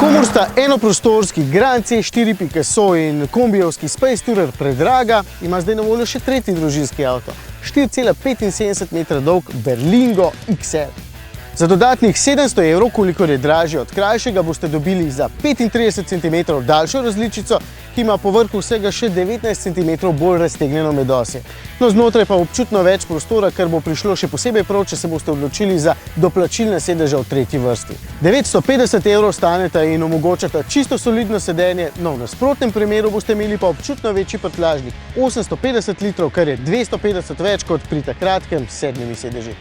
Komur sta enoprostorski Grand C4.so in kombijevski Space Tourer predraga, ima zdaj na voljo še tretji družinski avto, 4,75 metra dolg Berlingo XL. Za dodatnih 700 evrov, kolikor je dražje od krajšega, boste dobili za 35 cm daljšo različico, ki ima po vrhu vsega še 19 cm bolj raztegnjeno medosje. No, znotraj pa občutno več prostora, kar bo prišlo še posebej prav, če se boste odločili za doplačilne sedeže v tretji vrsti. 950 evrov staneta in omogočata čisto solidno sedenje, no, v nasprotnem primeru boste imeli pa občutno večji prtljažnik, 850 litrov, kar je 250 več kot pri takratkem s 7 sedeži.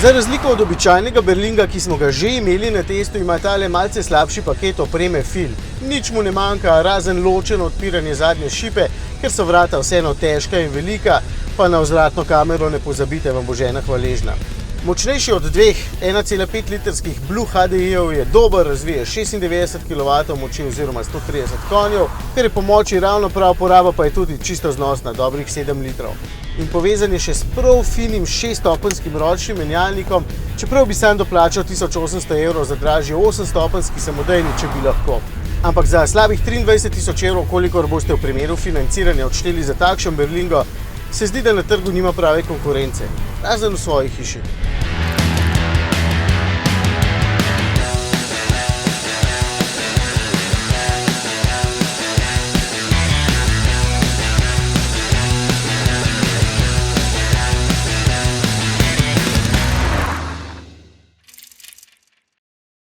Za razliko od običajnega Berlinga, ki smo ga že imeli na testu, ima tale malce slabši paket opreme FIL. Nič mu ne manjka, razen ločeno odpiranje zadnje šipe, ker so vrata vseeno težka in velika, pa na vzvratno kamero ne pozabite, vam bo žena hvaležna. Močnejši od dveh 1,5 litrskih Blue HDI-jev je dober, razvije 96 kW moči oziroma 130 konjev, ker je po moči ravno prav, poraba pa je tudi čisto znosna, dobrih 7 litrov. In povezan je še s prav finim 6-stopenjskim ročnim menjalnikom, čeprav bi sam doplačal 1800 evrov za dražji 8-stopenjski samodejni, če bi lahko. Ampak za slabih 23 000 evrov, kolikor boste v primeru financiranja odšteli za takšen Berlingo, se zdi, da na trgu nima prave konkurence, razen v svoji hiši.